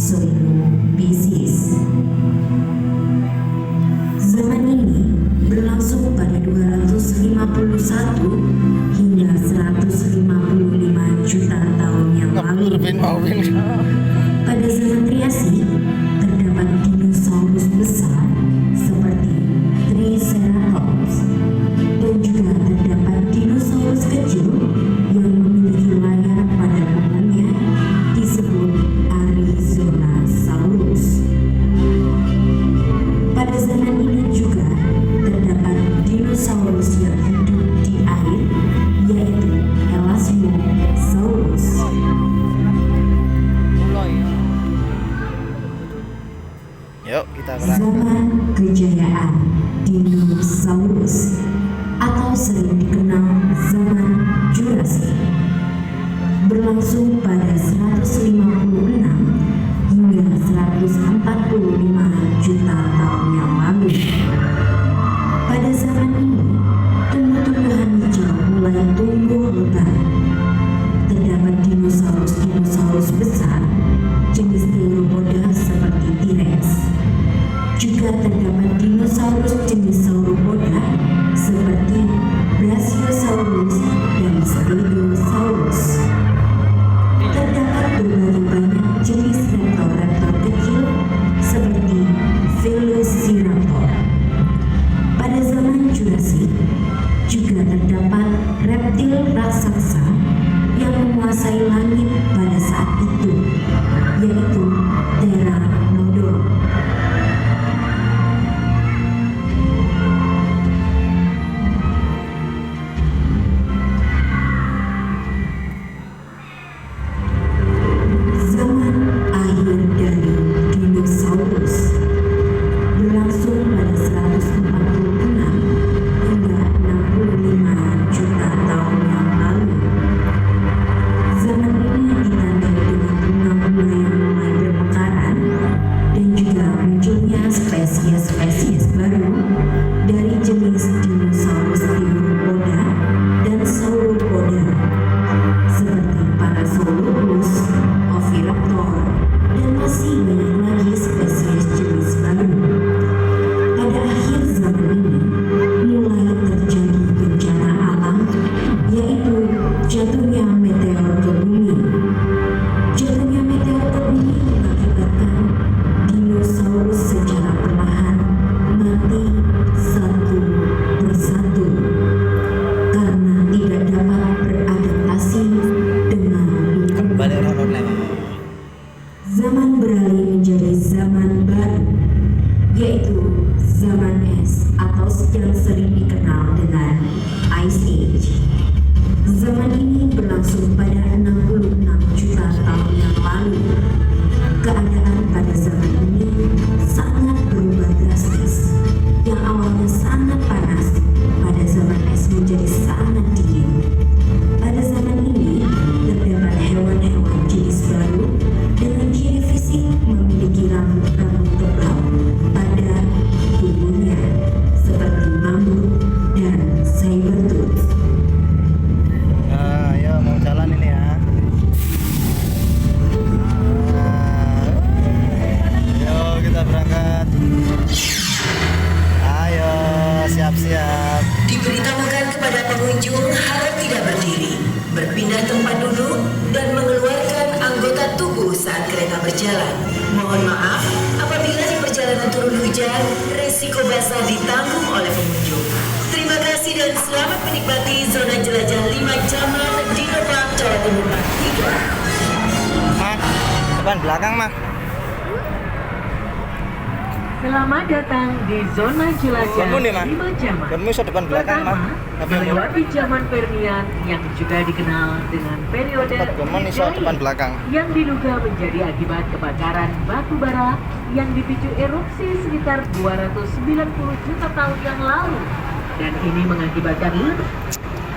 Soil Pisces. Zaman ini berlangsung pada 251 hingga 155 juta tahun yang lalu. Pada zaman Triasik terdapat dinosaurus besar seperti Triceratops, dan juga terdapat dinosaurus kecil yang memiliki layar pada umumnya disebut Arizonasaurus. Pada zaman ini juga terdapat dinosaurus yang hidup di air, yaitu Elasmosaurus. Yuk kita berangkat. Zaman kejayaan dinosaurus atau sering dikenal zaman Jurassic berlangsung pada 156 hingga 145 juta tahun yang lalu. Pada zaman ini, tumbuh-tumbuhan hijau mulai tumbuh lebat. Terdapat dinosaurus besar jenis Theropoda seperti T-Rex. Juga terdapat dinosaurus jenis Sauropoda seperti Brachiosaurus dan Stegosaurus. Terdapat berbagai banyak jenis reptil-reptil kecil seperti Velociraptor. Pada zaman Jurassic juga terdapat reptil raksasa yang menguasai langit pada saat itu, yaitu Pteranodon. Zaman akhir dari dinosaurus berlangsung pada 146 hingga 65 juta tahun yang lalu. Zaman ini ditandai dengan bunga-bunga yang mulai bermekaran dan juga munculnya spesies-spesies baru dari jenis dinosaurus Theropoda dan Sauropoda seperti Parasaurolophus, Oviraptor, dan masih banyak lagi spesies jenis baru. Pada akhir zaman ini mulai terjadi bencana alam, yaitu jatuhnya meteor ke bumi. Jatuhnya meteor ke bumi mengakibatkan dinosaurus secara perlahan mati satu persatu karena tidak dapat beradaptasi dengan Balik lingkungan. online. Zaman beralih menjadi zaman baru, yaitu zaman es atau yang sering dikenal dengan Ice Age. Zaman ini berlangsung pada 66 juta tahun yang lalu. Keadaan pada zaman ini sangat berubah drastis. Yang awalnya sangat panas, pada zaman es menjadi sangat dingin. Pada zaman ini terdapat hewan-hewan jenis baru dengan ciri fisik memiliki rambut-rambut tebal pada tubuhnya seperti mamut dan sabertooth. Nah, ayo mau jalan ini ya. Yuk kita berangkat. Ayo siap-siap. Diberitahukan kepada pengunjung harap tidak berdiri, berpindah tempat duduk, dan mengeluarkan anggota tubuh saat kereta berjalan. Mohon maaf apabila di perjalanan turun hujan, risiko basah ditanggung oleh pengunjung. Terima kasih dan selamat menikmati zona jelajah 5 Jaman di Park Jawa Timur Park 3. Mak, depan belakang mah. Selamat datang di zona jelajah Kamu nih, Mak. 5 Jaman. Kamu bisa depan belakang mah. Pertama, melewati zaman Permian yang juga dikenal dengan periode Kamu iso Idaei, depan belakang. yang diduga menjadi akibat kebakaran batu bara yang dipicu erupsi sekitar 290 juta tahun yang lalu, dan ini mengakibatkan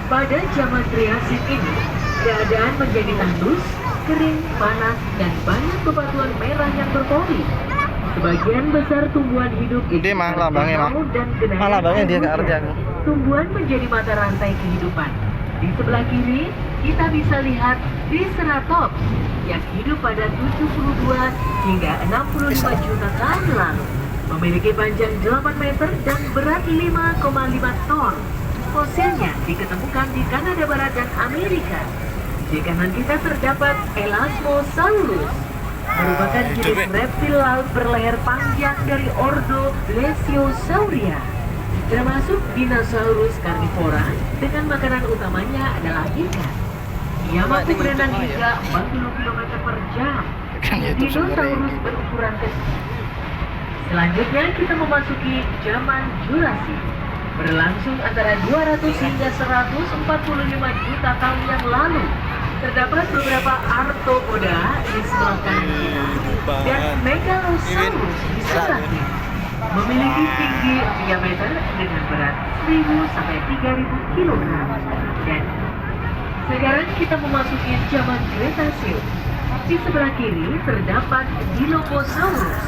pada zaman Triasik ini keadaan menjadi tandus, kering, panas, dan banyak bebatuan merah yang berpori. Sebagian besar tumbuhan hidup di Udah, Mah, lambangnya, Mah. danau dan genangan Mah, lambangnya dia air nggak ngerti hujan. aku. Tumbuhan menjadi mata rantai kehidupan. Di sebelah kiri kita bisa lihat Triceratops yang hidup pada 72 hingga 65 juta tahun lalu. Memiliki panjang 8 meter dan berat 5,5 ton. Fosilnya diketemukan di Kanada Barat dan Amerika. Di kanan kita terdapat Elasmosaurus, merupakan jenis reptil laut berleher panjang dari ordo Plesiosauria, termasuk dinosaurus karnivora dengan makanan utamanya adalah ikan. Ia mampu berenang hingga 40 km per jam. Kan YouTube Dinosaurus berukuran kecil. Selanjutnya kita memasuki zaman Jurassic, berlangsung antara 200 hingga 145 juta tahun yang lalu. Terdapat beberapa arthropoda di sebelah kanan kita dan Megalosaurus di sebelah kiri. Memiliki tinggi 3 meter dengan berat 1000 sampai 3000 kg. Dan sekarang kita memasuki zaman Cretaceous. Di sebelah kiri terdapat Dilophosaurus,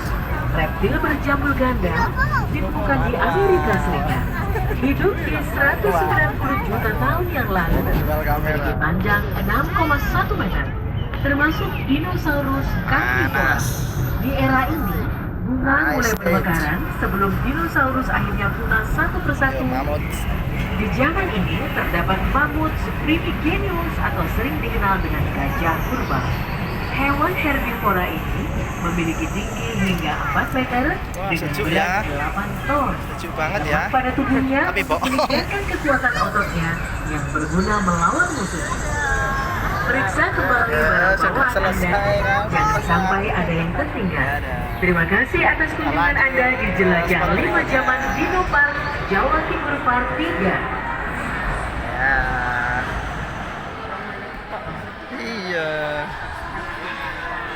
reptil berjambul ganda, ditemukan di Amerika Serikat. Hidup di 190 juta tahun yang lalu, memiliki panjang 6,1 meter, termasuk dinosaurus carnivora. Di era ini, bunga mulai bermekaran sebelum dinosaurus akhirnya punah satu persatu. Di zaman ini terdapat mamut primigenius atau sering dikenal dengan gajah purba. Hewan herbivora ini memiliki tinggi hingga 4 meter dengan berat 8 ton. Lucu banget ya. Pada tubuhnya Tapi bohong. meningkatkan kekuatan ototnya yang berguna melawan musuh. Periksa kembali barang sudah bawaan selesai, Anda, kan? jangan sampai ada yang tertinggal. Terima kasih atas kunjungan Anda di Jelajah 5 Zaman Dino Park Jawa Timur Park 3.